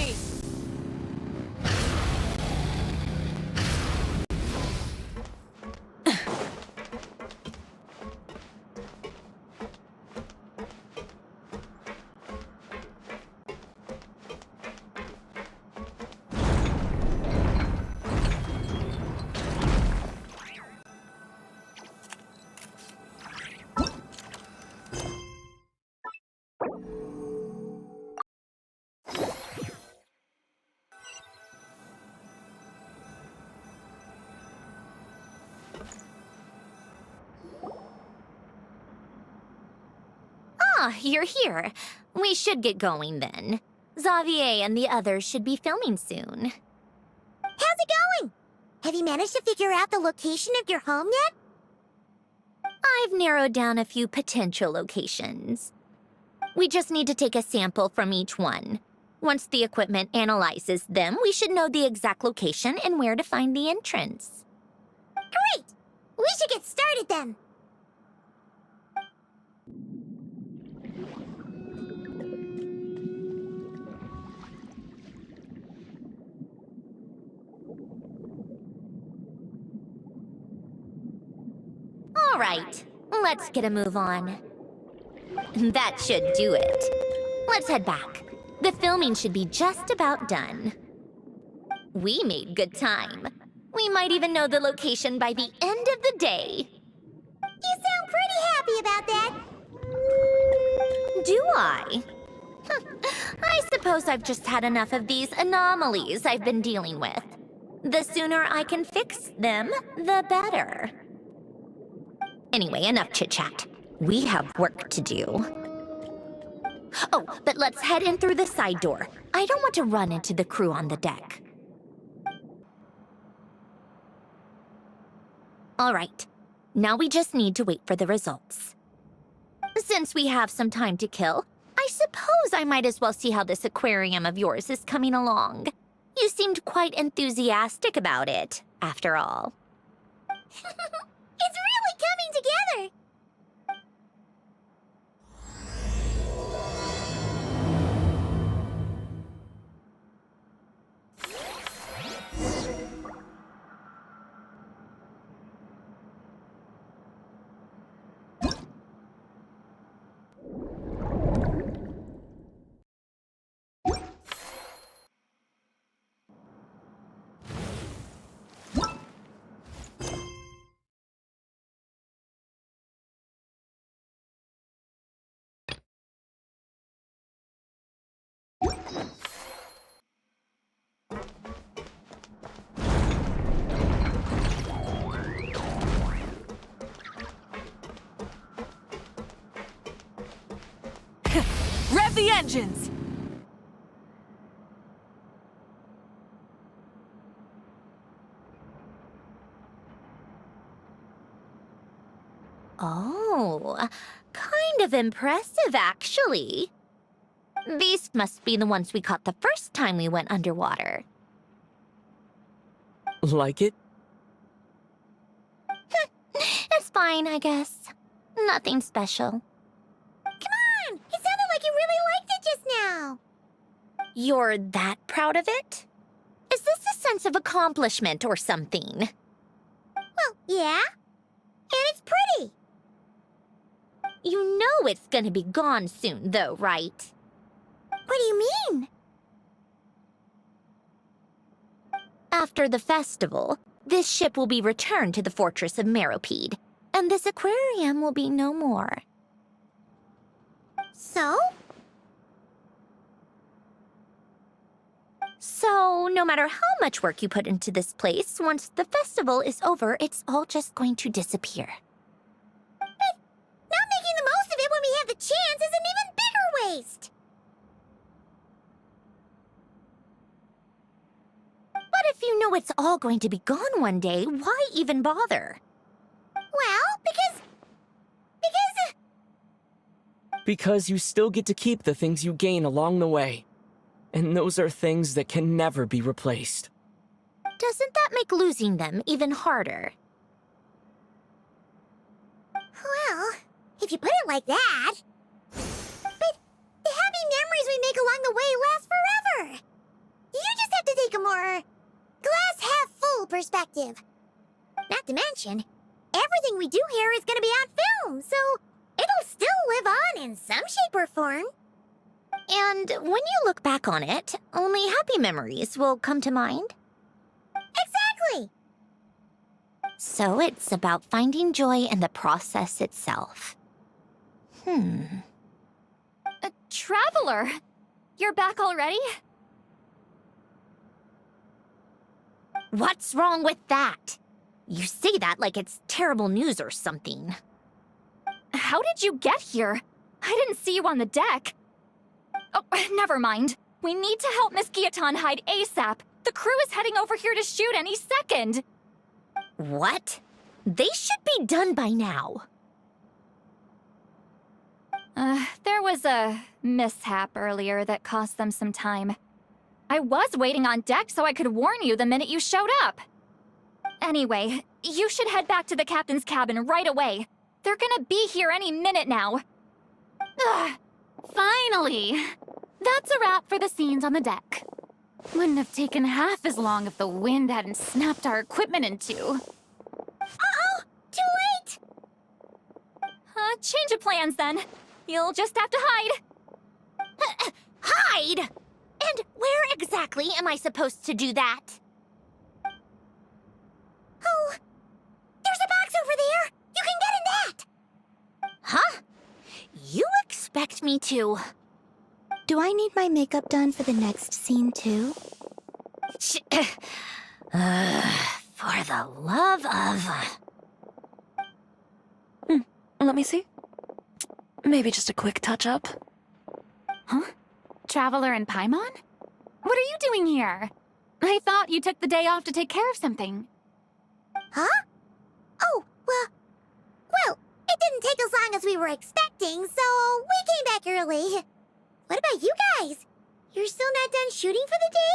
me! Ah, you're here. We should get going then. Xavier and the others should be filming soon. How's it going? Have you managed to figure out the location of your home yet? I've narrowed down a few potential locations. We just need to take a sample from each one. Once the equipment analyzes them, we should know the exact location and where to find the entrance. Great! We should get started then. All right, let's get a move on. That should do it. Let's head back. The filming should be just about done. We made good time. We might even know the location by the end of the day. You sound pretty happy about that. Do I? I suppose I've just had enough of these anomalies I've been dealing with. The sooner I can fix them, the better. Anyway, enough chit-chat. We have work to do. Oh, but let's head in through the side door. I don't want to run into the crew on the deck. All right. Now we just need to wait for the results. Since we have some time to kill, I suppose I might as well see how this aquarium of yours is coming along. You seemed quite enthusiastic about it, after all. It's really coming together. Rev the engines! Oh, kind of impressive, actually. These must be the ones we caught the first time we went underwater. Like it? It's fine, I guess. Nothing special. Come on! It sounded like you really liked it just now. You're that proud of it? Is this a sense of accomplishment or something? Well, yeah. And it's pretty. You know it's gonna be gone soon, though, right? What do you mean? After the festival, this ship will be returned to the fortress of Meropide, and this aquarium will be no more. So? So, no matter how much work you put into this place, once the festival is over, it's all just going to disappear. But not making the most of it when we have the chance is an even bigger waste. But if you know it's all going to be gone one day, why even bother? Well, because... Because you still get to keep the things you gain along the way. And those are things that can never be replaced. Doesn't that make losing them even harder? Well, if you put it like that... But the happy memories we make along the way last forever. question. Everything we do here is gonna be on film, so it'll still live on in some shape or form. And when you look back on it, only happy memories will come to mind. Exactly! So it's about finding joy in the process itself. Traveler! You're back already? What's wrong with that? You say that like it's terrible news or something. How did you get here? I didn't see you on the deck. Oh, never mind. We need to help Miss Guillotin hide ASAP. The crew is heading over here to shoot any second. What? They should be done by now. There was a mishap earlier that cost them some time. I was waiting on deck so I could warn you the minute you showed up. Anyway, you should head back to the captain's cabin right away. They're gonna be here any minute now. Ugh, finally! That's a wrap for the scenes on the deck. Wouldn't have taken half as long if the wind hadn't snapped our equipment in two. Uh-oh! Too late! Change of plans then. You'll just have to hide. Hide? And where exactly am I supposed to do that? Oh, there's a box over there! You can get in that! Huh? You expect me to... Do I need my makeup done for the next scene too? For the love of... Let me see. Maybe just a quick touch-up. Huh? Traveler and Paimon? What are you doing here? I thought you took the day off to take care of something. Huh? Oh, well, it didn't take as long as we were expecting, so we came back early. What about you guys? You're still not done shooting for the day?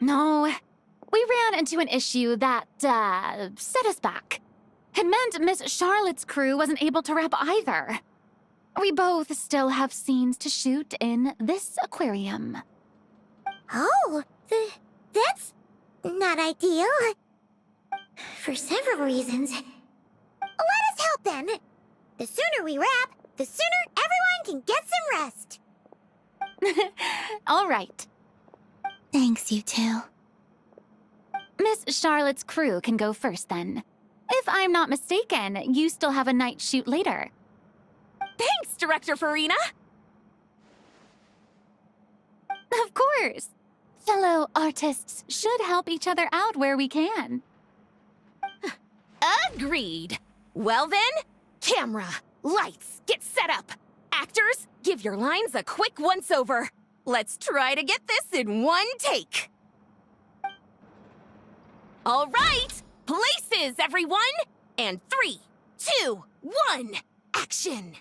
No. We ran into an issue that, set us back. It meant Miss Charlotte's crew wasn't able to wrap either. We both still have scenes to shoot in this aquarium. Oh, that's not ideal. For several reasons. Let us help then. The sooner we wrap, the sooner everyone can get some rest. All right. Thanks, you two. Miss Charlotte's crew can go first then. If I'm not mistaken, you still have a night shoot later. Thanks, Director Farina! Of course. Fellow artists should help each other out where we can. Agreed. Well then, camera, lights, get set up. Actors, give your lines a quick once-over. Let's try to get this in one take. All right, places, everyone! And 3, 2, 1, action!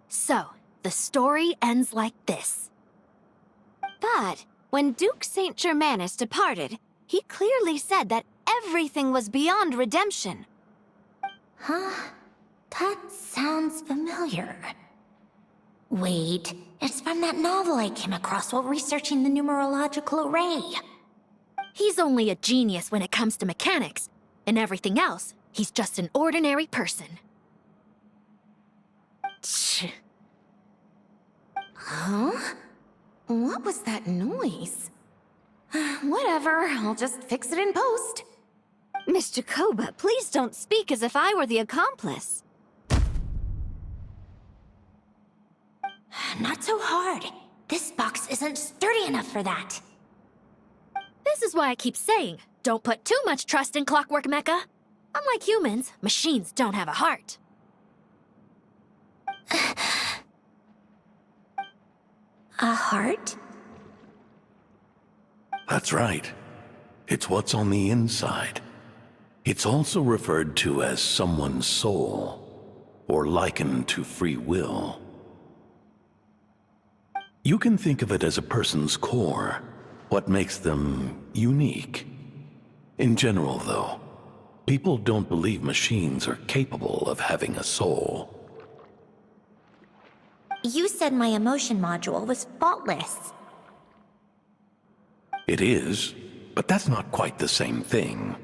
So, the story ends like this. But when Duke Saint Germanus departed, he clearly said that everything was beyond redemption. Huh? That sounds familiar. Wait, it's from that novel I came across while researching the numerological array. He's only a genius when it comes to mechanics. In everything else, he's just an ordinary person. Huh? What was that noise? Whatever, I'll just fix it in post. Mr. Koba, please don't speak as if I were the accomplice. Not so hard. This box isn't sturdy enough for that. This is why I keep saying, don't put too much trust in Clockwork Mecha. Unlike humans, machines don't have a heart. A heart? That's right. It's what's on the inside. It's also referred to as someone's soul, or likened to free will. You can think of it as a person's core, what makes them unique. In general, though, people don't believe machines are capable of having a soul. You said my emotion module was faultless. It is, but that's not quite the same thing.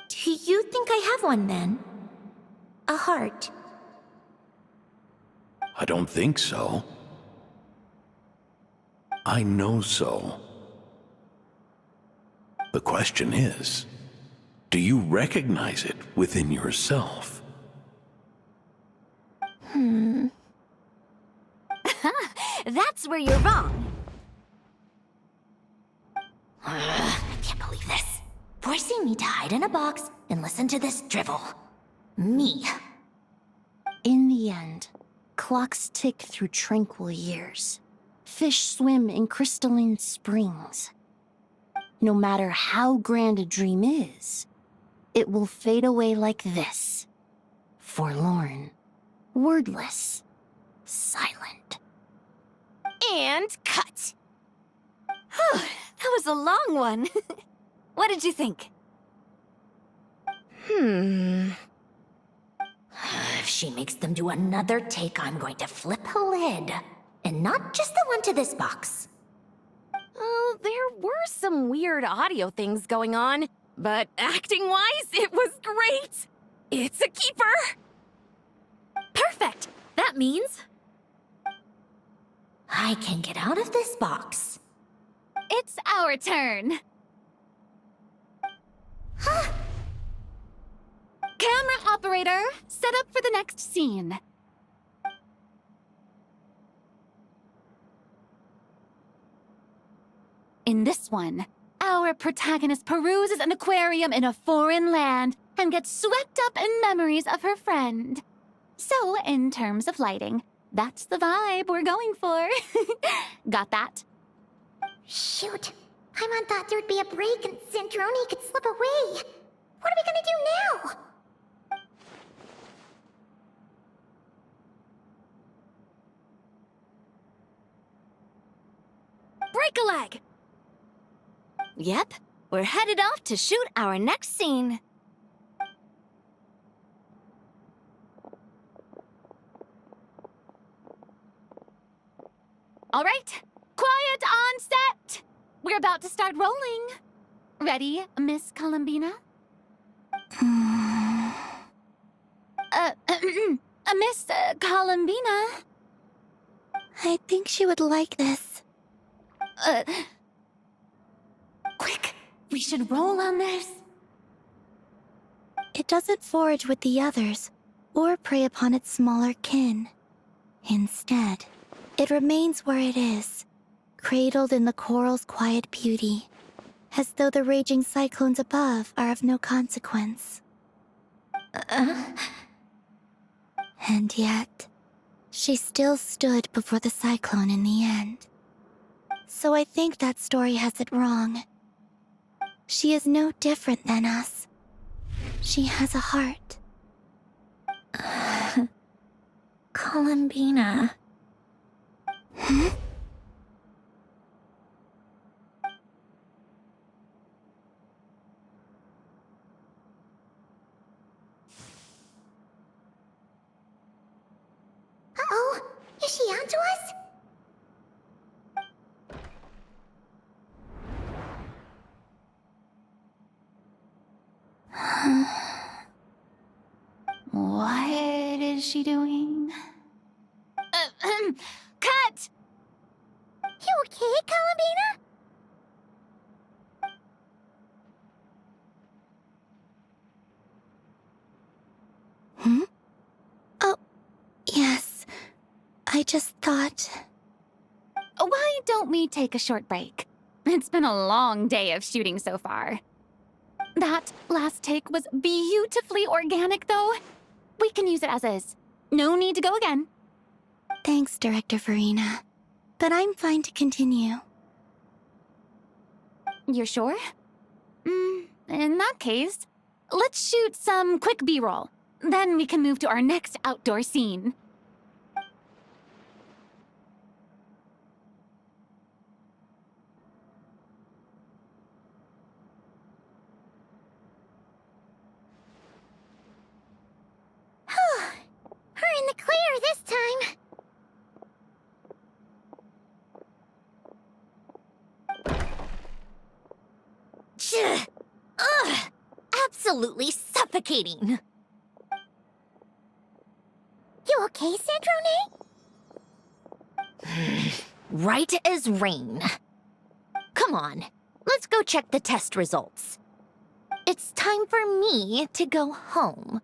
Do you think I have one then? A heart? I don't think so. I know so. The question is, do you recognize it within yourself? That's where you're wrong. I can't believe this. Forcing me to hide in a box and listen to this drivel. Me. In the end, clocks tick through tranquil years. Fish swim in crystalline springs. No matter how grand a dream is, it will fade away like this. Forlorn, wordless, silent. And cut. That was a long one. What did you think? If she makes them do another take, I'm going to flip a lid. And not just the one to this box. Oh, there were some weird audio things going on, but acting-wise, it was great. It's a keeper. Perfect! That means I can get out of this box. It's our turn. Camera operator, set up for the next scene. In this one, our protagonist peruses an aquarium in a foreign land and gets swept up in memories of her friend. So, in terms of lighting, that's the vibe we're going for. Got that? Shoot. Paimon thought there'd be a break and Sandrone could slip away. What are we gonna do now? break a leg! Yep, we're headed off to shoot our next scene. All right, quiet on set. We're about to start rolling. Ready, Miss Columbina? Miss Columbina? I think she would like this. Quick, we should roll on this. It doesn't forage with the others, or prey upon its smaller kin. Instead, it remains where it is, cradled in the coral's quiet beauty, as though the raging cyclones above are of no consequence. And yet, she still stood before the cyclone in the end. So I think that story has it wrong. She is no different than us. She has a heart. Columbina. Uh-oh, is she onto us? What is she doing? Cut! You okay, Columbina? Oh, yes. I just thought... Why don't we take a short break? It's been a long day of shooting so far. That last take was beautifully organic, though. We can use it as is. No need to go again. Thanks, Director Verena. But I'm fine to continue. You're sure? In that case, let's shoot some quick B-roll. Then we can move to our next outdoor scene. We're in the clear this time. absolutely suffocating. You okay, sandrone? Right as rain. Come on, let's go check the test results. It's time for me to go home.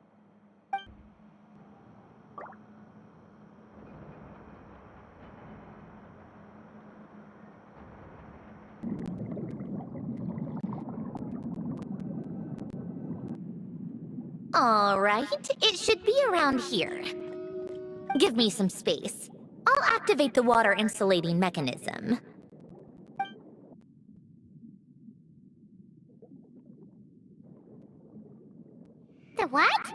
All right, it should be around here. Give me some space. I'll activate the water insulating mechanism. The what?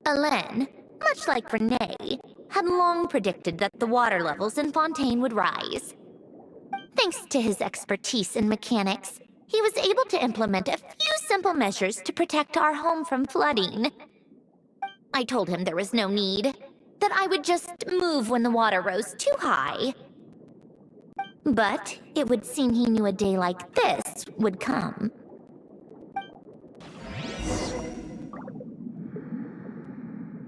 Alain, much like Renee, had long predicted that the water levels in Fontaine would rise. Thanks to his expertise in mechanics, he was able to implement a few simple measures to protect our home from flooding. I told him there was no need, that I would just move when the water rose too high. But it would seem he knew a day like this would come.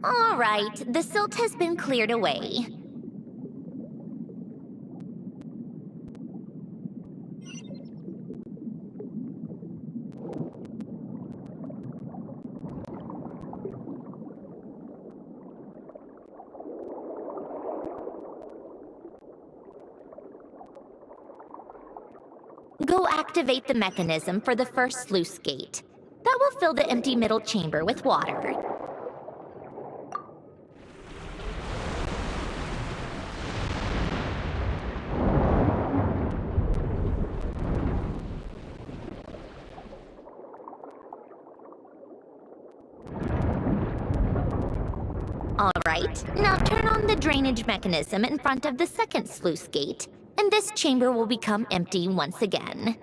All right, the silt has been cleared away. Go activate the mechanism for the first sluice gate. That will fill the empty middle chamber with water. All right, now turn on the drainage mechanism in front of the second sluice gate, and this chamber will become empty once again.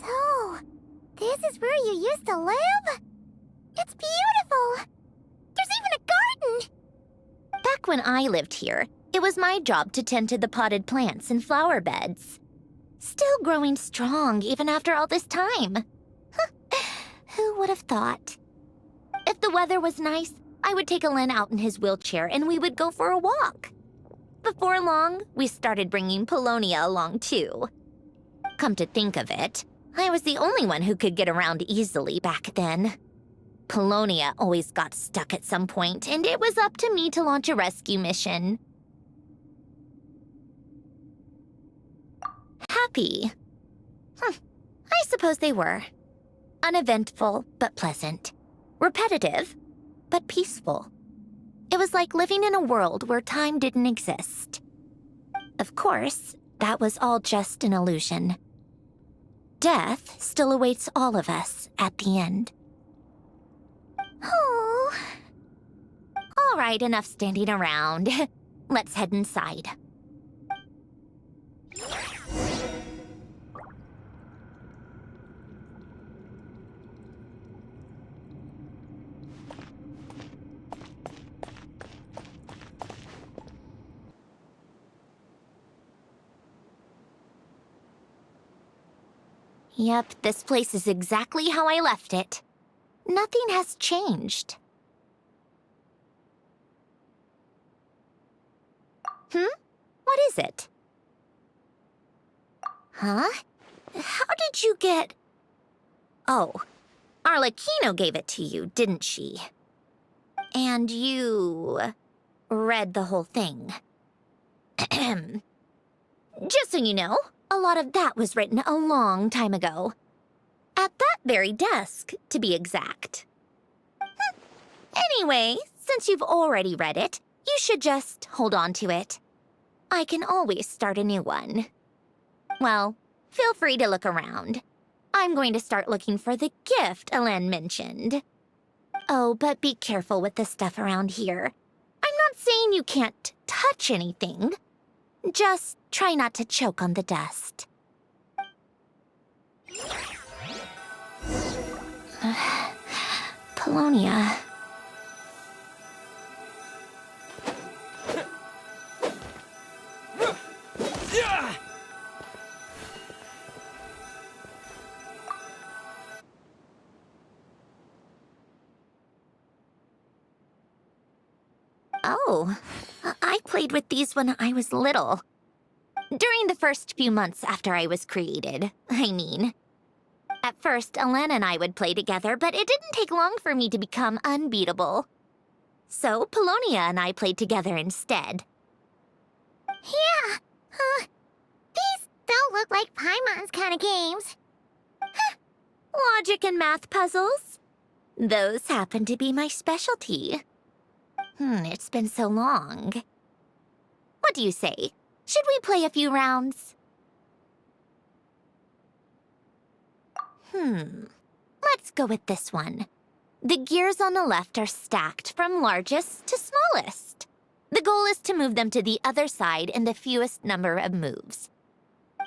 So, this is where you used to live? It's beautiful! There's even a garden! Back when I lived here, it was my job to tend to the potted plants and flower beds. Still growing strong even after all this time. Who would have thought? If the weather was nice, I would take Alain out in his wheelchair and we would go for a walk. Before long, we started bringing Polonia along too. Come to think of it, I was the only one who could get around easily back then. Polonia always got stuck at some point, and it was up to me to launch a rescue mission. Happy? I suppose they were. Uneventful, but pleasant. Repetitive, but peaceful. It was like living in a world where time didn't exist. Of course, that was all just an illusion. Death still awaits all of us at the end. Oh. All right, enough standing around. Let's head inside. Yep, this place is exactly how I left it. Nothing has changed. What is it? Huh? How did you get... Oh, Arlecchino gave it to you, didn't she? And you... read the whole thing. Just so you know, a lot of that was written a long time ago. At that very desk, to be exact. Anyway, since you've already read it, you should just hold on to it. I can always start a new one. Well, feel free to look around. I'm going to start looking for the gift Alain mentioned. Oh, but be careful with the stuff around here. I'm not saying you can't touch anything. Just try not to choke on the dust. Polonia. Oh, I played with these when I was little. During the first few months after I was created, I mean. At first, Alain and I would play together, but it didn't take long for me to become unbeatable. So, Polonia and I played together instead. Yeah, these don't look like Paimon's kind of games. Logic and math puzzles? Those happen to be my specialty. It's been so long. What do you say? Should we play a few rounds? Let's go with this one. The gears on the left are stacked from largest to smallest. The goal is to move them to the other side in the fewest number of moves.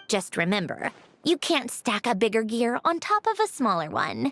Just remember, you can't stack a bigger gear on top of a smaller one.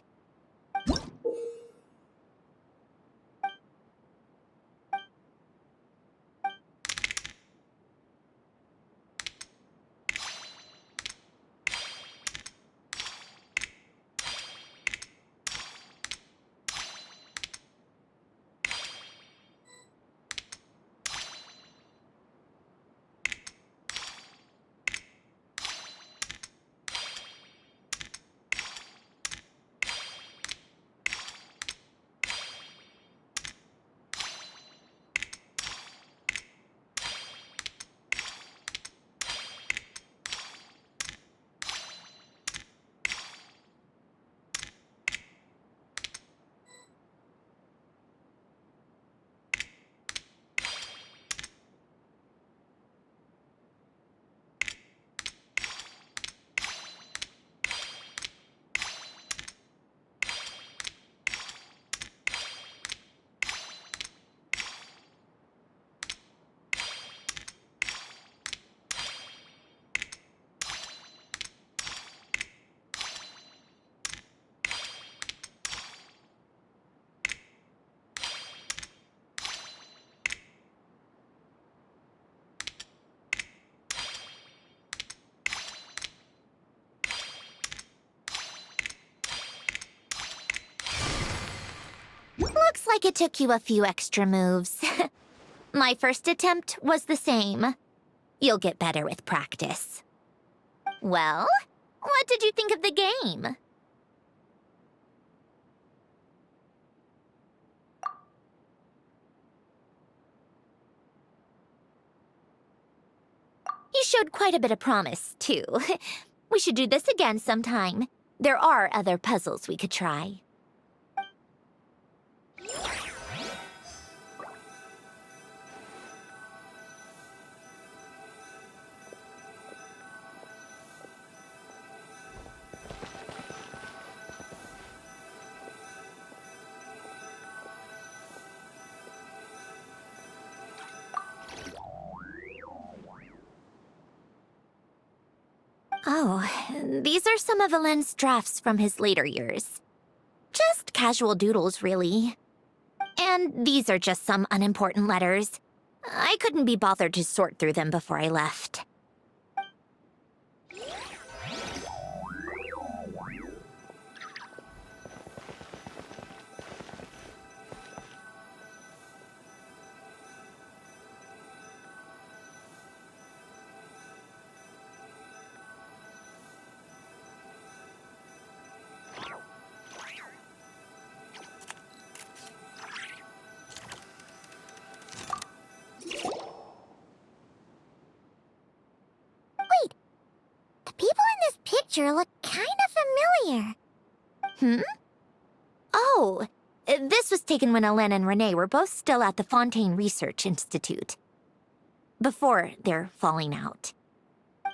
Looks like it took you a few extra moves. My first attempt was the same. You'll get better with practice. Well, what did you think of the game? You showed quite a bit of promise, too. We should do this again sometime. There are other puzzles we could try. Oh, these are some of Alain's drafts from his later years. Just casual doodles, really. And these are just some unimportant letters. I couldn't be bothered to sort through them before I left. Look kind of familiar. Oh, This was taken when Alain and Renee were both still at the Fontaine Research Institute, before their falling out.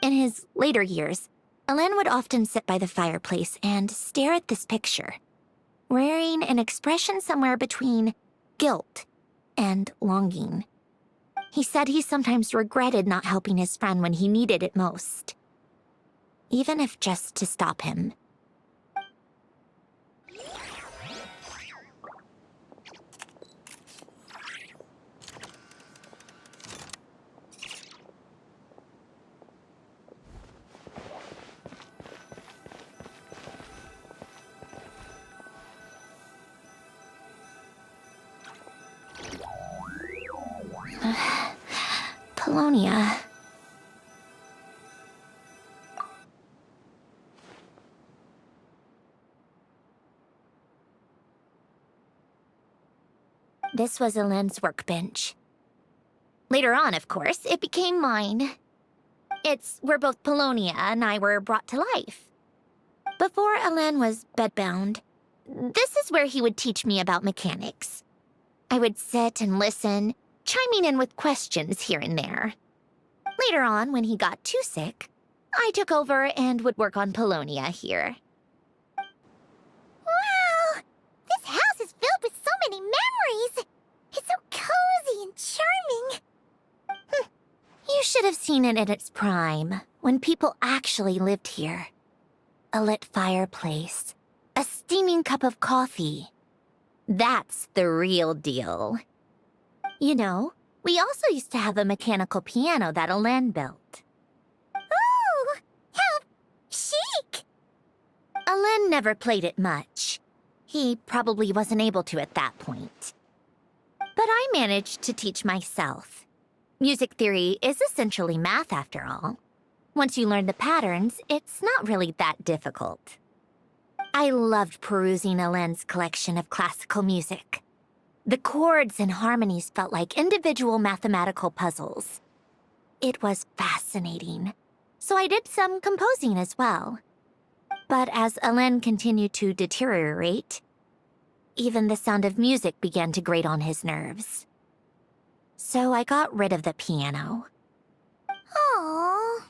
In his later years, Alain would often sit by the fireplace and stare at this picture, wearing an expression somewhere between guilt and longing. He said he sometimes regretted not helping his friend when he needed it most, even if just to stop him. Polonia. This was Alain's workbench. Later on, of course, it became mine. It's where both Polonia and I were brought to life. Before Alain was bedbound, this is where he would teach me about mechanics. I would sit and listen, chiming in with questions here and there. Later on, when he got too sick, I took over and would work on Polonia here. Wow! This house is filled with so many memories! It's so cozy and charming! You should have seen it in its prime, when people actually lived here. A lit fireplace, a steaming cup of coffee. That's the real deal. You know, we also used to have a mechanical piano that Alain built. Ooh! How chic! Alain never played it much. He probably wasn't able to at that point. But I managed to teach myself. Music theory is essentially math, after all. Once you learn the patterns, it's not really that difficult. I loved perusing Alain's collection of classical music. The chords and harmonies felt like individual mathematical puzzles. It was fascinating, so I did some composing as well. But as Alain continued to deteriorate, even the sound of music began to grate on his nerves. So I got rid of the piano. Aww.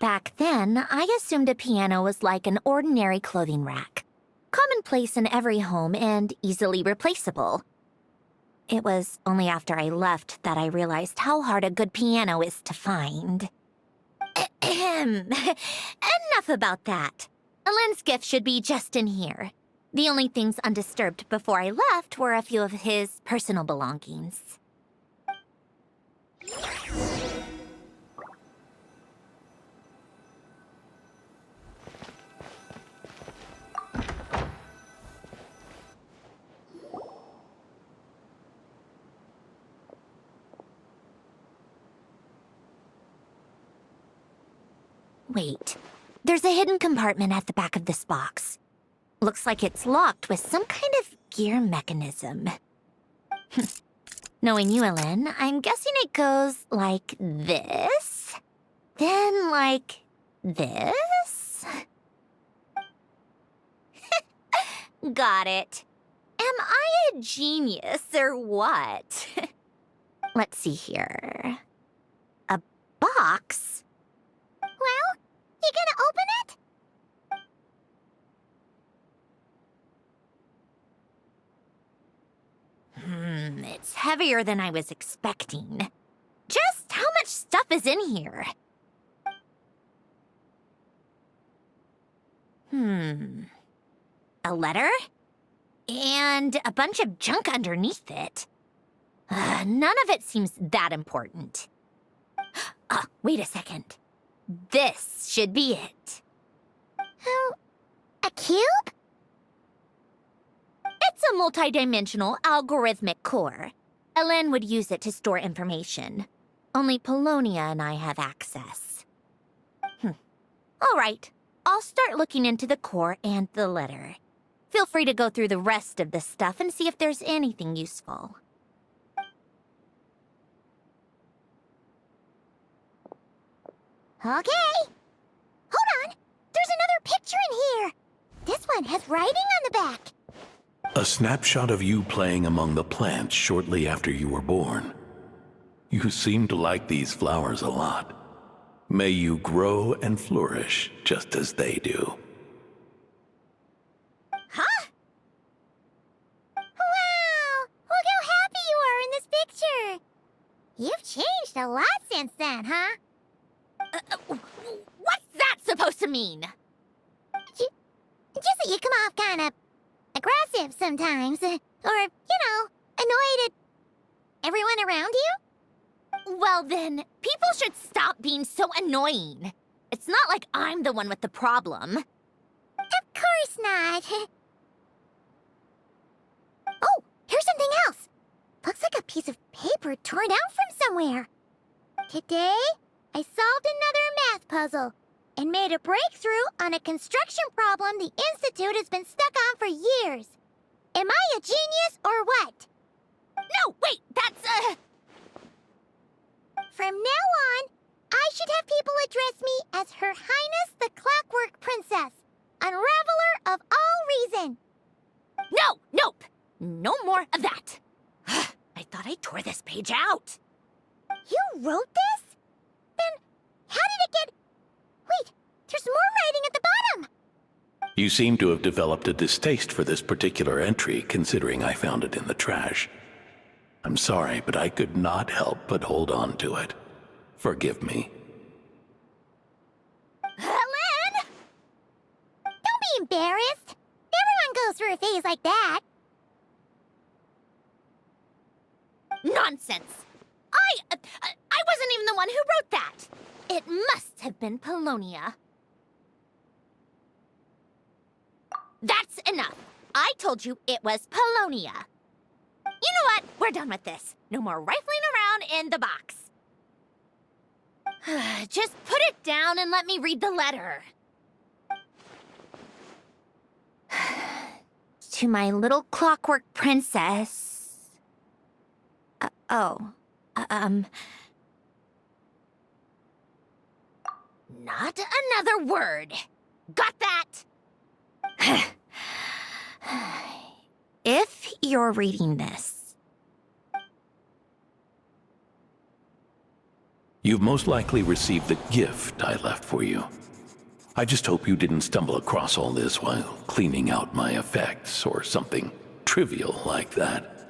Back then, I assumed a piano was like an ordinary clothing rack, commonplace in every home and easily replaceable. It was only after I left that I realized how hard a good piano is to find. Enough about that. Alain's gift should be just in here. The only things undisturbed before I left were a few of his personal belongings. Wait, there's a hidden compartment at the back of this box. Looks like it's locked with some kind of gear mechanism. Knowing you, Alain, I'm guessing it goes like this, then like this. Got it. Am I a genius or what? Let's see here. A box? Well, you gonna open it? It's heavier than I was expecting. Just how much stuff is in here? A letter? And a bunch of junk underneath it. None of it seems that important. Wait a second. This should be it. A cube? It's a multi-dimensional algorithmic core. Alain would use it to store information. Only Polonia and I have access. All right, I'll start looking into the core and the letter. Feel free to go through the rest of the stuff and see if there's anything useful. Okay. Hold on. There's another picture in here. This one has writing on the back. A snapshot of you playing among the plants shortly after you were born. You seem to like these flowers a lot. May you grow and flourish just as they do. Huh? Wow! Look how happy you are in this picture! You've changed a lot since then, huh? What's that supposed to mean? Just that you come off kind of aggressive sometimes. Or, annoyed at everyone around you? Well then, people should stop being so annoying. It's not like I'm the one with the problem. Of course not. Oh, here's something else. Looks like a piece of paper torn out from somewhere. Today, I solved another math puzzle and made a breakthrough on a construction problem the Institute has been stuck on for years. Am I a genius or what? No, wait, that's From now on, I should have people address me as Her Highness the Clockwork Princess, unraveler of all reason. Nope. No more of that. I thought I tore this page out. You wrote this? Then how did it get... Wait, there's more writing at the bottom. You seem to have developed a distaste for this particular entry, considering I found it in the trash. I'm sorry, but I could not help but hold on to it. Forgive me. Alain! Don't be embarrassed. Everyone goes through a phase like that. Nonsense. I wasn't even the one who wrote that. It must have been Polonia. That's enough. I told you it was Polonia. You know what? We're done with this. No more rifling around in the box. Just put it down and let me read the letter. To my little clockwork princess. Not another word. Got that? If you're reading this, You've most likely received the gift I left for you. I just hope you didn't stumble across all this while cleaning out my effects or something trivial like that.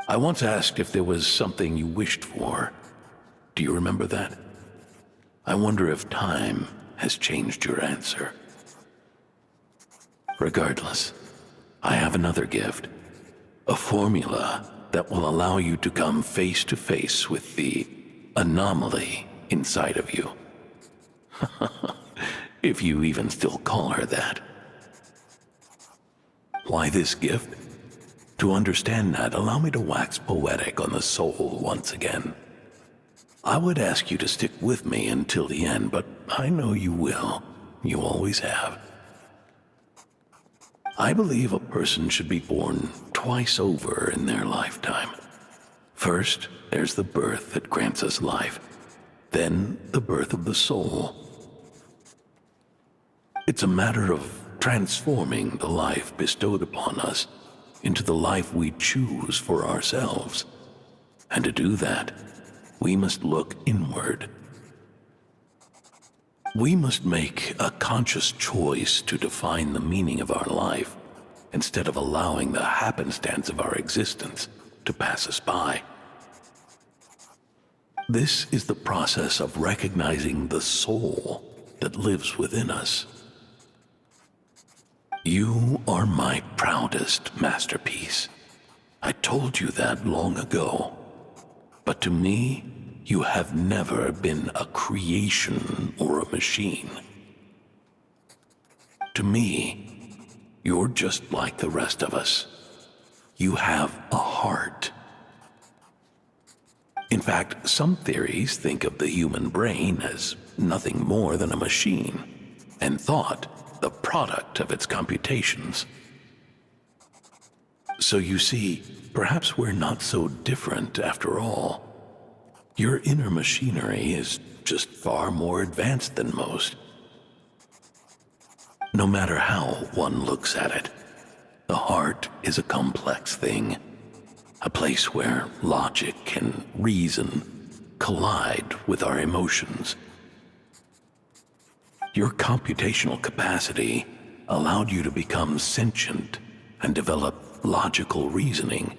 I once asked if there was something you wished for. Do you remember that? I wonder if time has changed your answer. Regardless, I have another gift. A formula that will allow you to come face to face with the anomaly inside of you. If you even still call her that. Why this gift? To understand that, allow me to wax poetic on the soul once again. I would ask you to stick with me until the end, but I know you will. You always have. I believe a person should be born twice over in their lifetime. First, there's the birth that grants us life. Then, the birth of the soul. It's a matter of transforming the life bestowed upon us into the life we choose for ourselves. And to do that, we must look inward. We must make a conscious choice to define the meaning of our life instead of allowing the happenstance of our existence to pass us by. This is the process of recognizing the soul that lives within us. You are my proudest masterpiece. I told you that long ago. But to me, you have never been a creation or a machine. To me, you're just like the rest of us. You have a heart. In fact, some theories think of the human brain as nothing more than a machine, and thought the product of its computations. So you see, perhaps we're not so different after all. Your inner machinery is just far more advanced than most. No matter how one looks at it, The heart is a complex thing, a place where logic and reason collide with our emotions. Your computational capacity allowed you to become sentient and develop logical reasoning.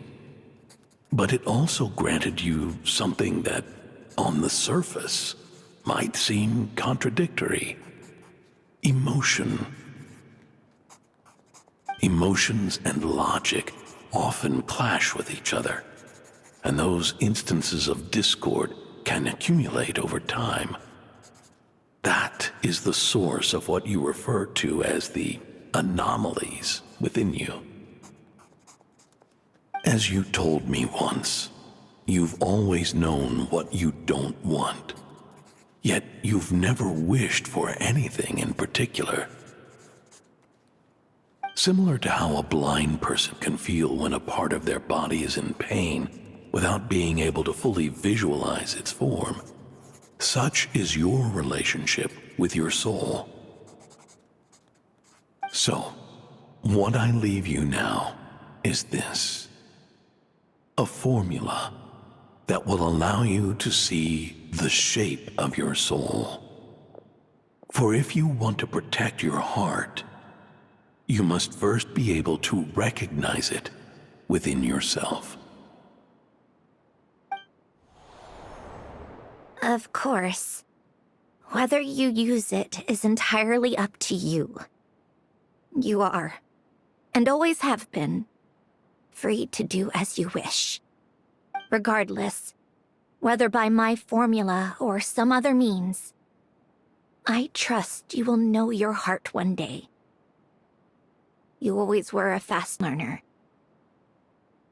But it also granted you something that, on the surface, might seem contradictory: emotion. Emotions and logic often clash with each other, and those instances of discord can accumulate over time. That is the source of what you refer to as the anomalies within you. As you told me once, you've always known what you don't want, yet you've never wished for anything in particular. Similar to how a blind person can feel when a part of their body is in pain without being able to fully visualize its form, such is your relationship with your soul. So, what I leave you now is this: a formula that will allow you to see the shape of your soul. For if you want to protect your heart, you must first be able to recognize it within yourself. Of course. Whether you use it is entirely up to you. You are, and always have been, free to do as you wish. Regardless, whether by my formula or some other means, I trust you will know your heart one day. You always were a fast learner,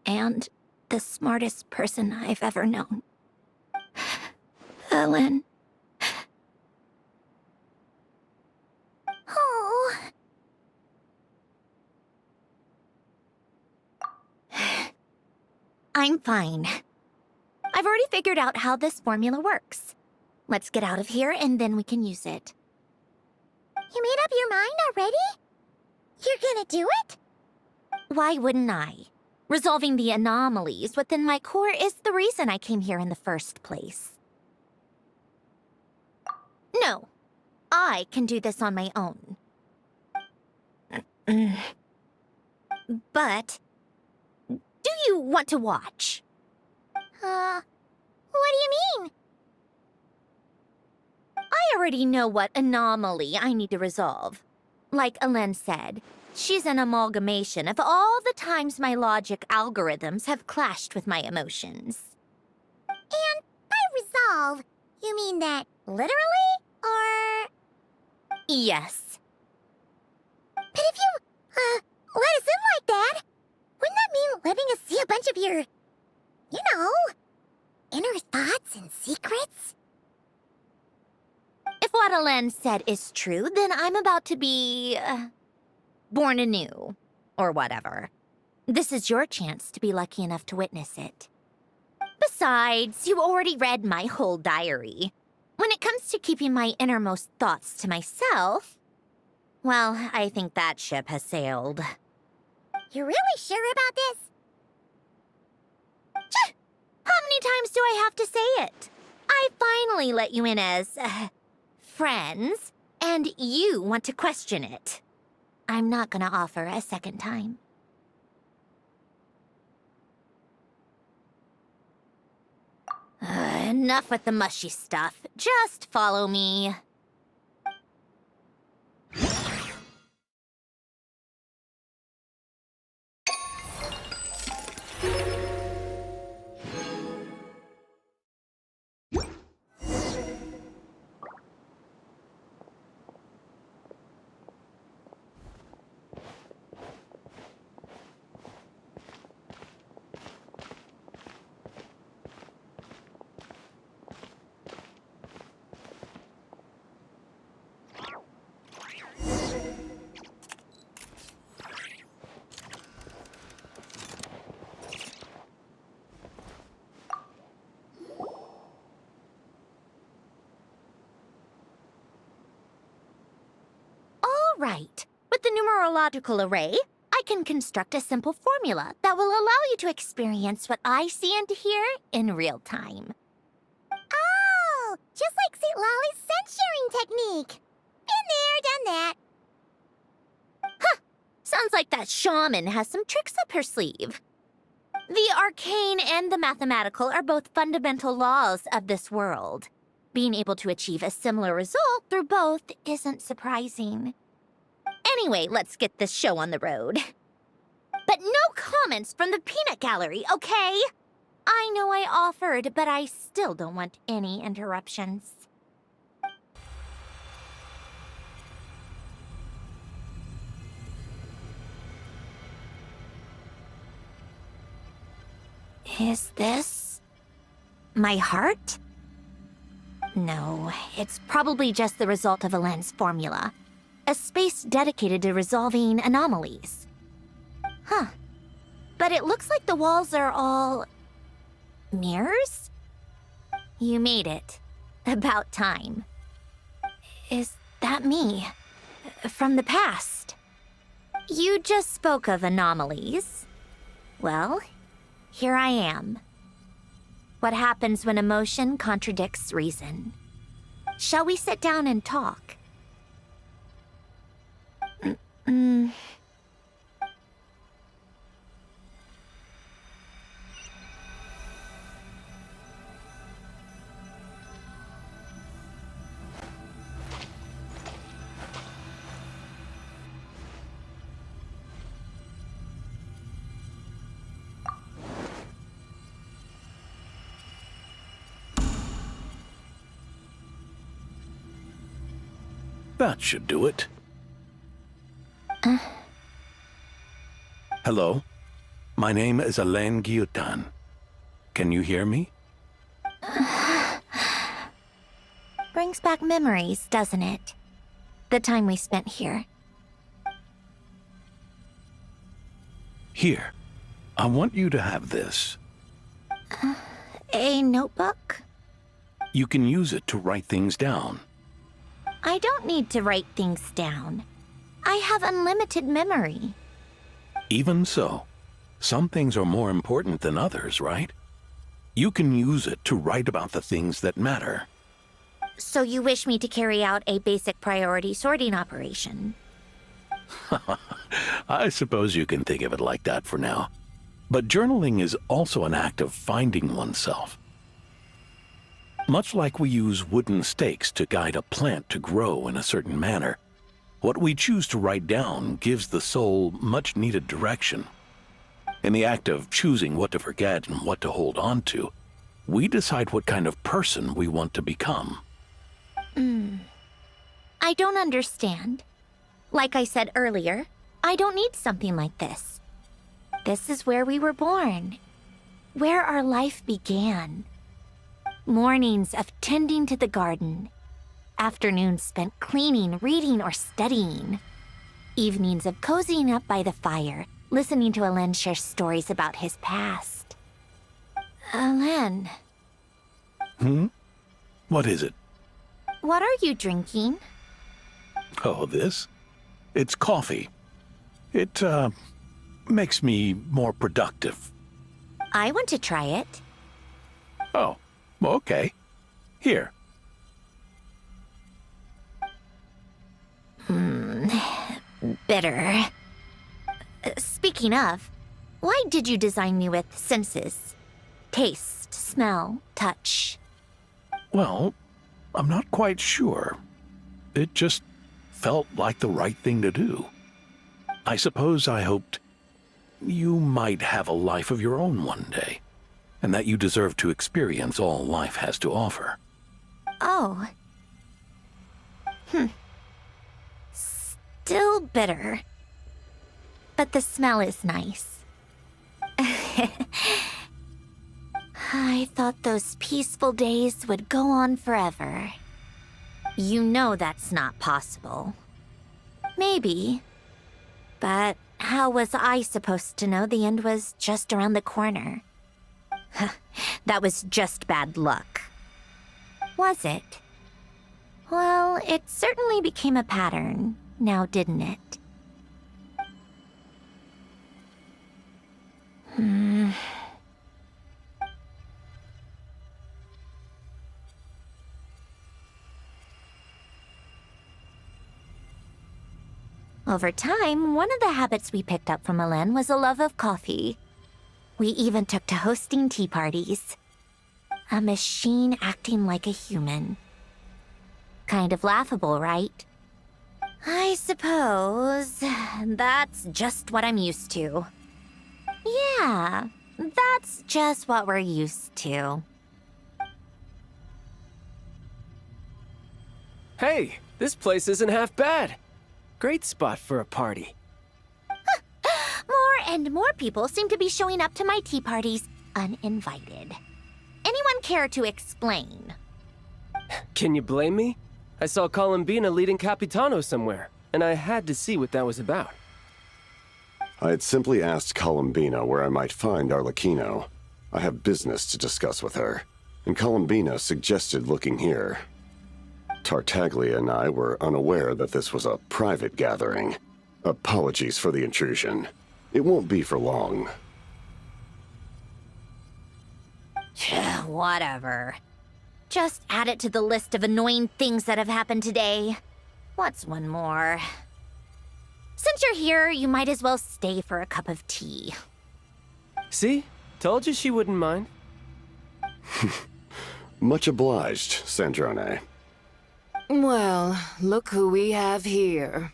and the smartest person I've ever known. Alain. Oh. I'm fine. I've already figured out how this formula works. Let's get out of here and then we can use it. You made up your mind already? You're gonna do it? Why wouldn't I? Resolving the anomalies within my core is the reason I came here in the first place. No, I can do this on my own. But, do you want to watch? What do you mean? I already know what anomaly I need to resolve. Like Alain said, she's an amalgamation of all the times my logic algorithms have clashed with my emotions. And by resolve, you mean that literally, or...? Yes. But if you, let us in like that, wouldn't that mean letting us see a bunch of your, inner thoughts and secrets? If what Alain said is true, then I'm about to be... born anew. Or whatever. This is your chance to be lucky enough to witness it. Besides, you already read my whole diary. When it comes to keeping my innermost thoughts to myself, well, I think that ship has sailed. You're really sure about this? How many times do I have to say it? I finally let you in as... friends, and you want to question it. I'm not gonna offer a second time. Enough with the mushy stuff. Just follow me. Right. With the numerological array, I can construct a simple formula that will allow you to experience what I see and hear in real time. Oh, just like St. Lolly's scent-sharing technique. Been there, done that. Sounds like that shaman has some tricks up her sleeve. The arcane and the mathematical are both fundamental laws of this world. Being able to achieve a similar result through both isn't surprising. Anyway, let's get this show on the road. But no comments from the peanut gallery, okay? I know I offered, but I still don't want any interruptions. Is this my heart? No, it's probably just the result of Alain's formula. A space dedicated to resolving anomalies. Huh. But it looks like the walls are all... mirrors? You made it. About time. Is that me? From the past? You just spoke of anomalies. Well, here I am. What happens when emotion contradicts reason? Shall we sit down and talk? That should do it. Hello, my name is Alain Guillotin. Can you hear me? Brings back memories, doesn't it? The time we spent here. Here, I want you to have this. A notebook? You can use it to write things down. I don't need to write things down. I have unlimited memory. Even so, some things are more important than others, right? You can use it to write about the things that matter. So you wish me to carry out a basic priority sorting operation? I suppose you can think of it like that for now. But journaling is also an act of finding oneself. Much like we use wooden stakes to guide a plant to grow in a certain manner, what we choose to write down gives the soul much-needed direction. In the act of choosing what to forget and what to hold on to, we decide what kind of person we want to become. I don't understand. Like I said earlier, I don't need something like this. This is where we were born, where our life began. Mornings of tending to the garden. Afternoons spent cleaning, reading, or studying. Evenings of cozying up by the fire, listening to Alain share stories about his past. Alain. What is it? What are you drinking? Oh, this? It's coffee. It, makes me more productive. I want to try it. Oh, okay. Here. Bitter. Speaking of, why did you design me with senses? Taste, smell, touch. Well, I'm not quite sure. It just felt like the right thing to do. I suppose I hoped you might have a life of your own one day, and that you deserve to experience all life has to offer. Oh. Still bitter. But the smell is nice. I thought those peaceful days would go on forever. You know that's not possible. Maybe. But how was I supposed to know the end was just around the corner? That was just bad luck. Was it? Well, it certainly became a pattern, now didn't it? Over time, one of the habits we picked up from Alain was a love of coffee. We even took to hosting tea parties. A machine acting like a human. Kind of laughable, right? I suppose that's just what I'm used to. Yeah, that's just what we're used to. Hey, this place isn't half bad. Great spot for a party. More and more people seem to be showing up to my tea parties uninvited. Anyone care to explain? Can you blame me? I saw Columbina leading Capitano somewhere, and I had to see what that was about. I had simply asked Columbina where I might find Arlecchino. I have business to discuss with her, and Columbina suggested looking here. Tartaglia and I were unaware that this was a private gathering. Apologies for the intrusion. It won't be for long. Whatever. Just add it to the list of annoying things that have happened today. What's one more? Since you're here, you might as well stay for a cup of tea. See? Told you she wouldn't mind. Much obliged, Sandrone. Well, look who we have here.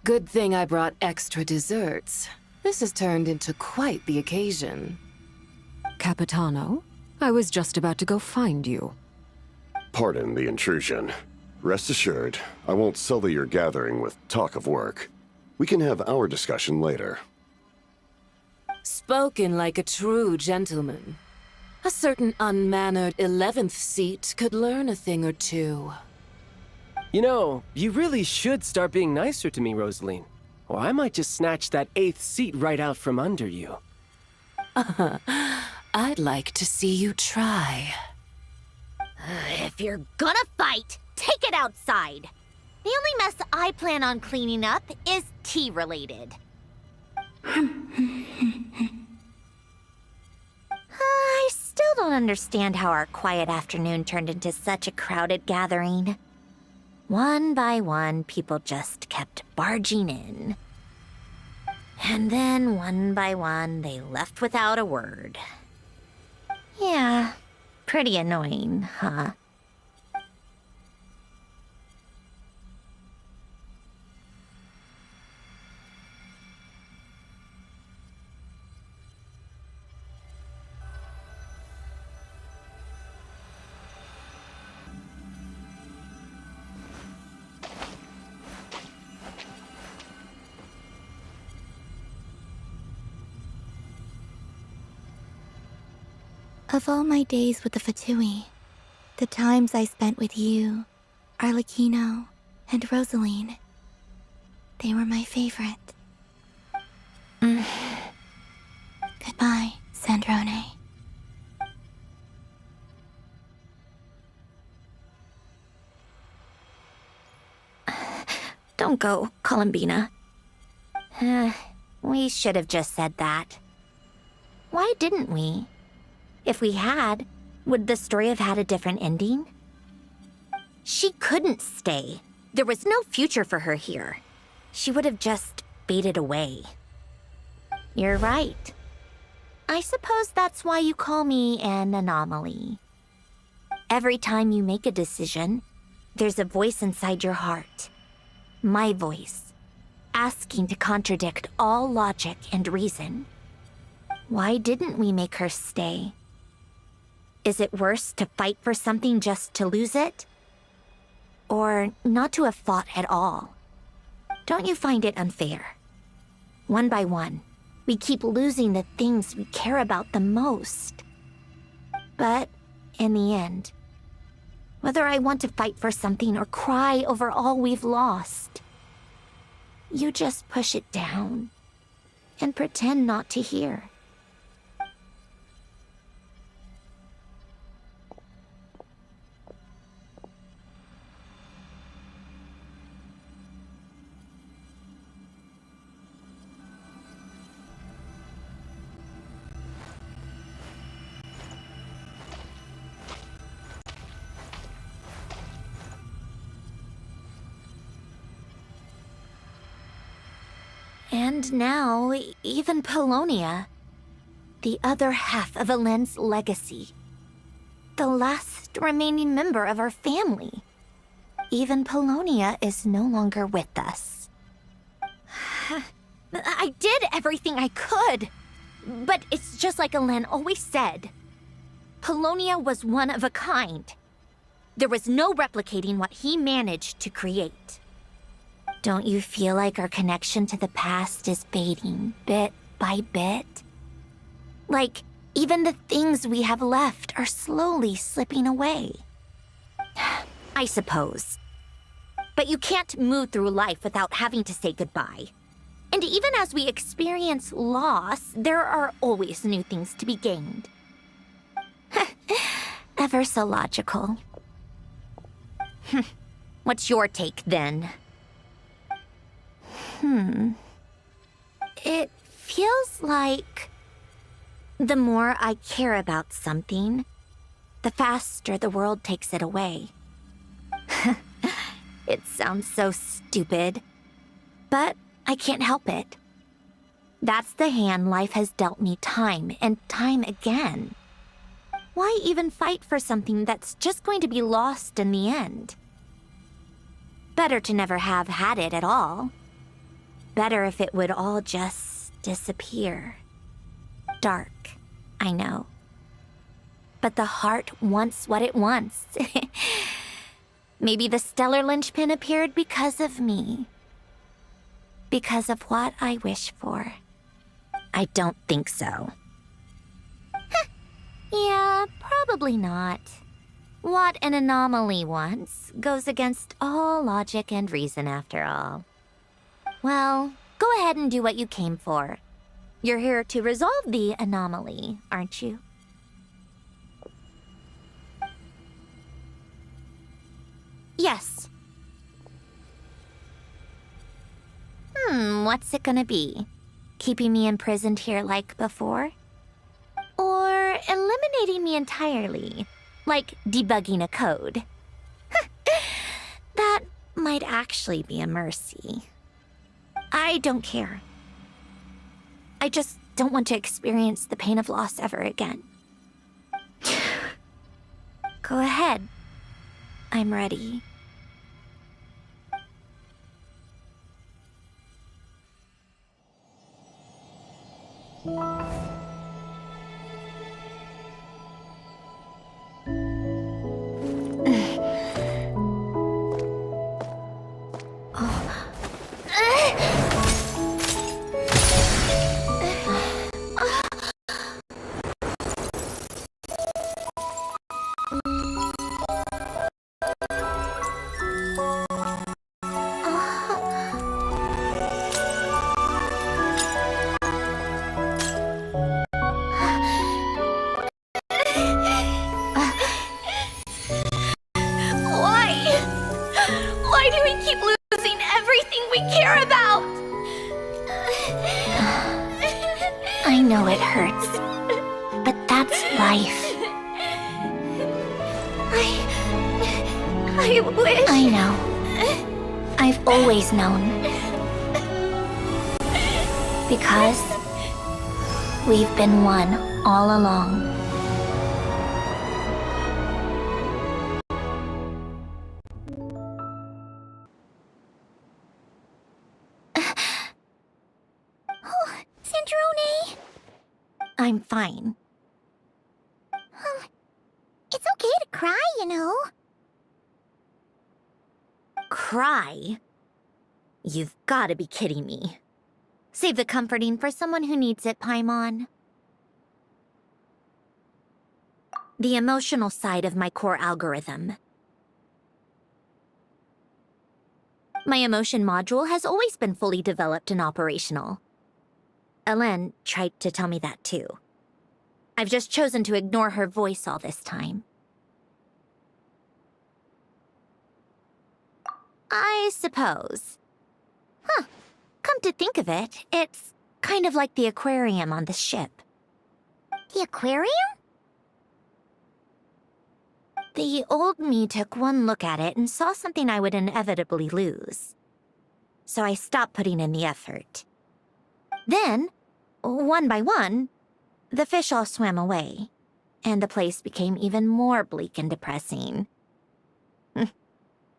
Good thing I brought extra desserts. This has turned into quite the occasion. Capitano, I was just about to go find you. Pardon the intrusion. Rest assured, I won't sully your gathering with talk of work. We can have our discussion later. Spoken like a true gentleman. A certain unmannered 11th seat could learn a thing or two. You know, you really should start being nicer to me, Rosaline. Or I might just snatch that 8th seat right out from under you. I'd like to see you try. If you're gonna fight, take it outside. The only mess I plan on cleaning up is tea-related. I still don't understand how our quiet afternoon turned into such a crowded gathering. One by one, people just kept barging in. And then, one by one, they left without a word. Yeah, pretty annoying, huh? Of all my days with the Fatui, the times I spent with you, Arlecchino, and Rosaline, they were my favorite. Goodbye, Sandrone. Don't go, Columbina. We should have just said that. Why didn't we? If we had, would the story have had a different ending? She couldn't stay. There was no future for her here. She would have just faded away. You're right. I suppose that's why you call me an anomaly. Every time you make a decision, there's a voice inside your heart. My voice, asking to contradict all logic and reason. Why didn't we make her stay? Is it worse to fight for something just to lose it? Or not to have fought at all? Don't you find it unfair? One by one, we keep losing the things we care about the most. But in the end, whether I want to fight for something or cry over all we've lost, you just push it down and pretend not to hear. And now, even Polonia, the other half of Alain's legacy. The last remaining member of our family. Even Polonia is no longer with us. I did everything I could. But it's just like Alain always said. Polonia was one of a kind. There was no replicating what he managed to create. Don't you feel like our connection to the past is fading bit by bit? Like, even the things we have left are slowly slipping away. I suppose. But you can't move through life without having to say goodbye. And even as we experience loss, there are always new things to be gained. Ever so logical. What's your take, then? It feels like the more I care about something, the faster the world takes it away. It sounds so stupid, but I can't help it. That's the hand life has dealt me time and time again. Why even fight for something that's just going to be lost in the end? Better to never have had it at all. Better if it would all just disappear. Dark, I know. But the heart wants what it wants. Maybe the stellar linchpin appeared because of me. Because of what I wish for. I don't think so. Yeah, probably not. What an anomaly wants goes against all logic and reason after all. Well, go ahead and do what you came for. You're here to resolve the anomaly, aren't you? Yes. What's it gonna be? Keeping me imprisoned here like before? Or eliminating me entirely, like debugging a code? That might actually be a mercy. I don't care. I just don't want to experience the pain of loss ever again. Go ahead. I'm ready. Why do we keep losing everything we care about? I know it hurts, but that's life. I wish... I know. I've always known. Because we've been one all along. Sandrone! I'm fine. It's okay to cry, you know. Cry? You've got to be kidding me. Save the comforting for someone who needs it, Paimon. The emotional side of my core algorithm. My emotion module has always been fully developed and operational. Alain tried to tell me that too. I've just chosen to ignore her voice all this time. I suppose. Come to think of it, it's kind of like the aquarium on the ship. The aquarium? The old me took one look at it and saw something I would inevitably lose. So I stopped putting in the effort. Then, one by one, the fish all swam away, and the place became even more bleak and depressing.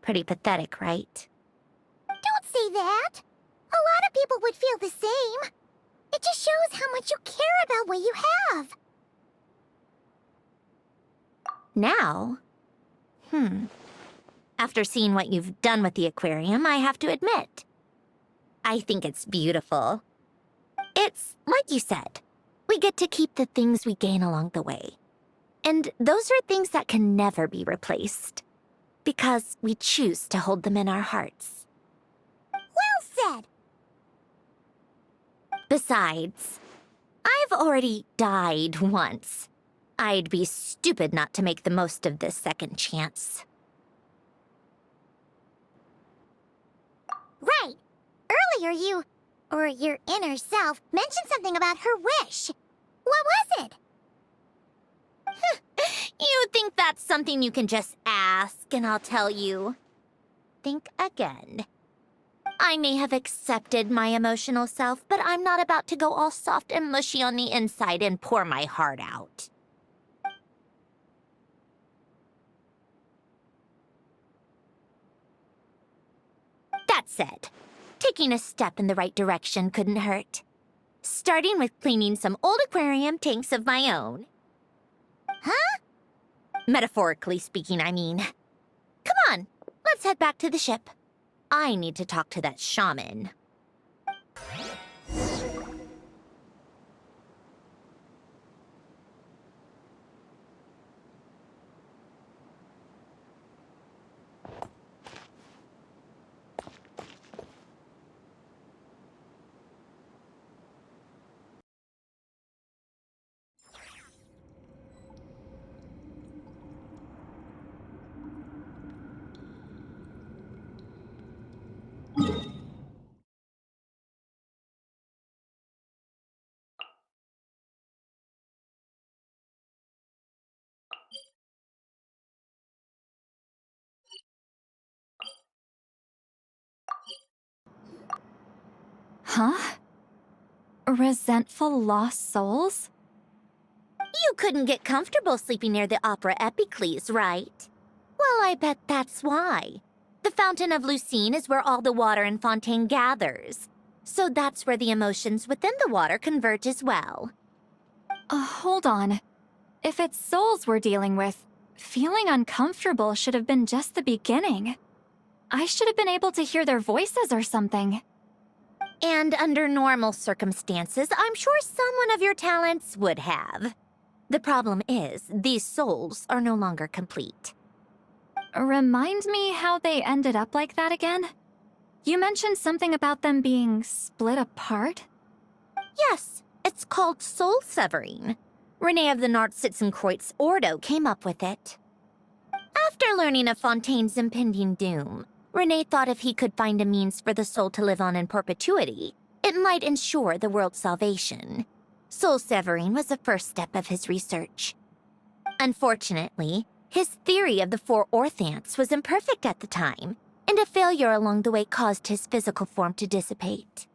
Pretty pathetic, right? Don't say that. A lot of people would feel the same. It just shows how much you care about what you have. Now? After seeing what you've done with the aquarium, I have to admit, I think it's beautiful. It's like you said, we get to keep the things we gain along the way. And those are things that can never be replaced, because we choose to hold them in our hearts. Well said. Besides, I've already died once. I'd be stupid not to make the most of this second chance. Right. Earlier you, or your inner self, mentioned something about her wish. What was it? You think that's something you can just ask, and I'll tell you. Think again. I may have accepted my emotional self, but I'm not about to go all soft and mushy on the inside and pour my heart out. That said, taking a step in the right direction couldn't hurt. Starting with cleaning some old aquarium tanks of my own. Huh? Metaphorically speaking, I mean. Come on, let's head back to the ship. I need to talk to that shaman. Huh? Resentful lost souls? You couldn't get comfortable sleeping near the opera Epicles, right? Well, I bet that's why. The fountain of Lucine is where all the water in Fontaine gathers. So that's where the emotions within the water converge as well. Hold on. If it's souls we're dealing with, feeling uncomfortable should have been just the beginning. I should have been able to hear their voices or something. And under normal circumstances, I'm sure someone of your talents would have. The problem is, these souls are no longer complete. Remind me how they ended up like that again? You mentioned something about them being split apart? Yes, it's called soul severing. Renee of the Nartsitzenkreuz Ordo came up with it. After learning of Fontaine's impending doom, Renee thought if he could find a means for the soul to live on in perpetuity, it might ensure the world's salvation. Soul severing was the first step of his research. Unfortunately, his theory of the four orthants was imperfect at the time, and a failure along the way caused his physical form to dissipate.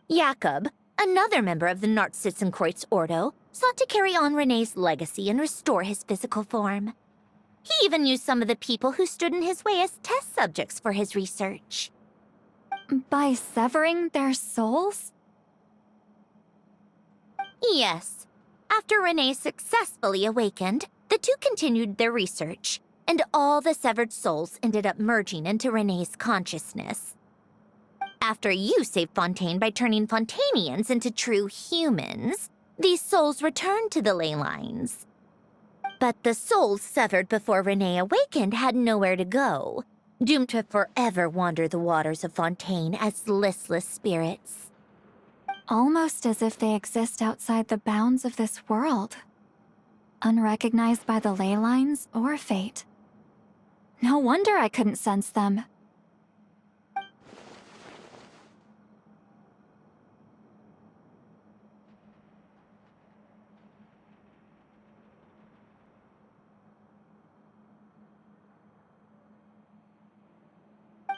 Jakob, another member of the Nartsitzenkreuz Ordo, sought to carry on Renee's legacy and restore his physical form. He even used some of the people who stood in his way as test subjects for his research. By severing their souls? Yes. After Renee successfully awakened, the two continued their research, and all the severed souls ended up merging into Renee's consciousness. After you saved Fontaine by turning Fontainians into true humans, these souls returned to the ley lines. But the souls severed before Renee awakened had nowhere to go, doomed to forever wander the waters of Fontaine as listless spirits. Almost as if they exist outside the bounds of this world. Unrecognized by the ley lines or fate. No wonder I couldn't sense them.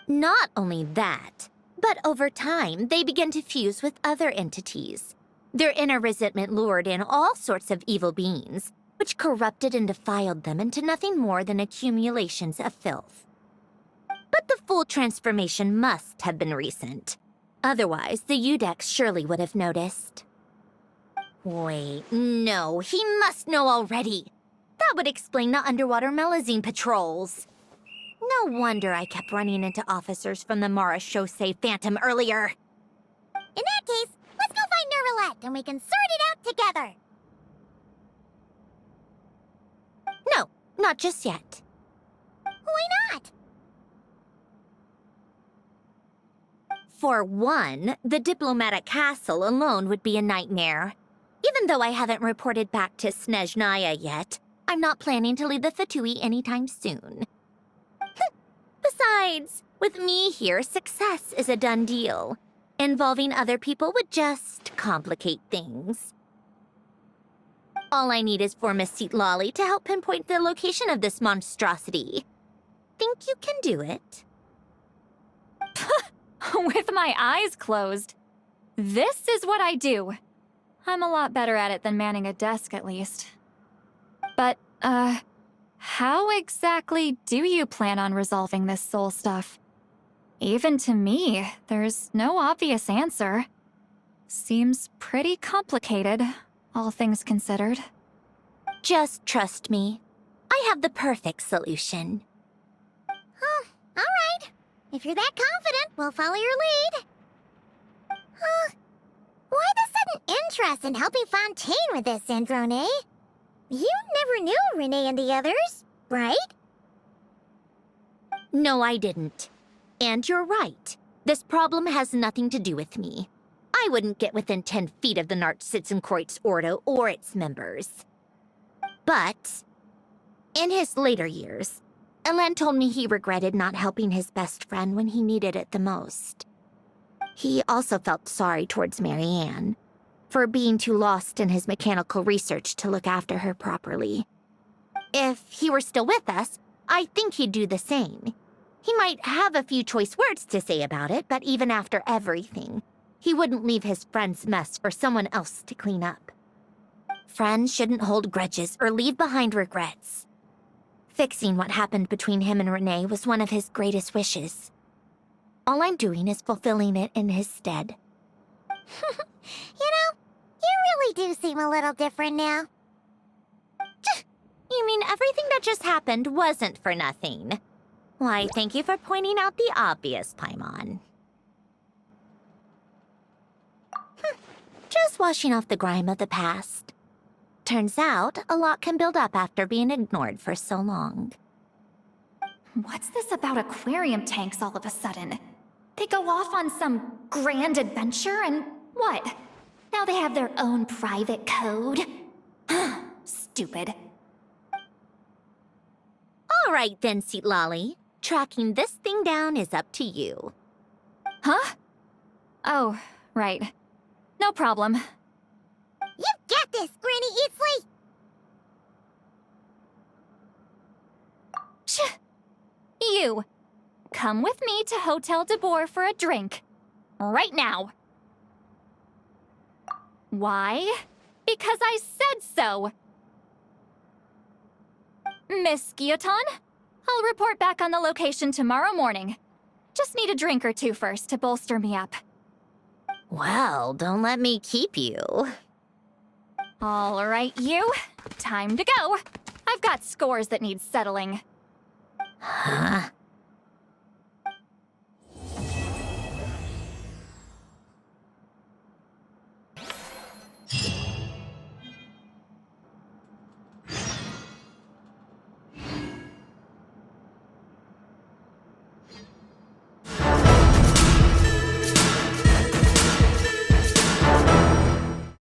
Not only that, But over time, they began to fuse with other entities. Their inner resentment lured in all sorts of evil beings, which corrupted and defiled them into nothing more than accumulations of filth. But the full transformation must have been recent. Otherwise, the Udex surely would have noticed. Wait, no, he must know already. That would explain the underwater melazine patrols. No wonder I kept running into officers from the Mara Chaussee Phantom earlier. In that case, let's go find Nervalette and we can sort it out together. No, not just yet. Why not? For one, the diplomatic castle alone would be a nightmare. Even though I haven't reported back to Snezhnaya yet, I'm not planning to leave the Fatui anytime soon. Besides, with me here, success is a done deal. Involving other people would just complicate things. All I need is for Miss Lolly to help pinpoint the location of this monstrosity. Think you can do it? With my eyes closed. This is what I do. I'm a lot better at it than manning a desk, at least. But, how exactly do you plan on resolving this soul stuff? Even to me, there's no obvious answer. Seems pretty complicated, all things considered. Just trust me. I have the perfect solution. Oh, all right. If you're that confident, we'll follow your lead. Why the sudden interest in helping Fontaine with this, Sandrone? You never knew Renee and the others, right? No, I didn't. And you're right. This problem has nothing to do with me. I wouldn't get within 10 feet of the Nartsitzenkreuz Ordo or its members. But, in his later years, Alain told me he regretted not helping his best friend when he needed it the most. He also felt sorry towards Marianne, for being too lost in his mechanical research to look after her properly. If he were still with us, I think he'd do the same. He might have a few choice words to say about it, but even after everything, he wouldn't leave his friend's mess for someone else to clean up. Friends shouldn't hold grudges or leave behind regrets. Fixing what happened between him and Renee was one of his greatest wishes. All I'm doing is fulfilling it in his stead. You know, you really do seem a little different now. You mean everything that just happened wasn't for nothing? Why, thank you for pointing out the obvious, Paimon. Just washing off the grime of the past. Turns out, a lot can build up after being ignored for so long. What's this about aquarium tanks all of a sudden? They go off on some grand adventure and what? Now they have their own private code? Stupid. All right then, Lolly. Tracking this thing down is up to you. Huh? Oh, right. No problem. You get this, Granny Eatsley! You! Come with me to Hotel de Boer for a drink. Right now. Why? Because I said so! Miss Guillotin, I'll report back on the location tomorrow morning. Just need a drink or two first to bolster me up. Well, don't let me keep you. All right, you. Time to go. I've got scores that need settling. Huh?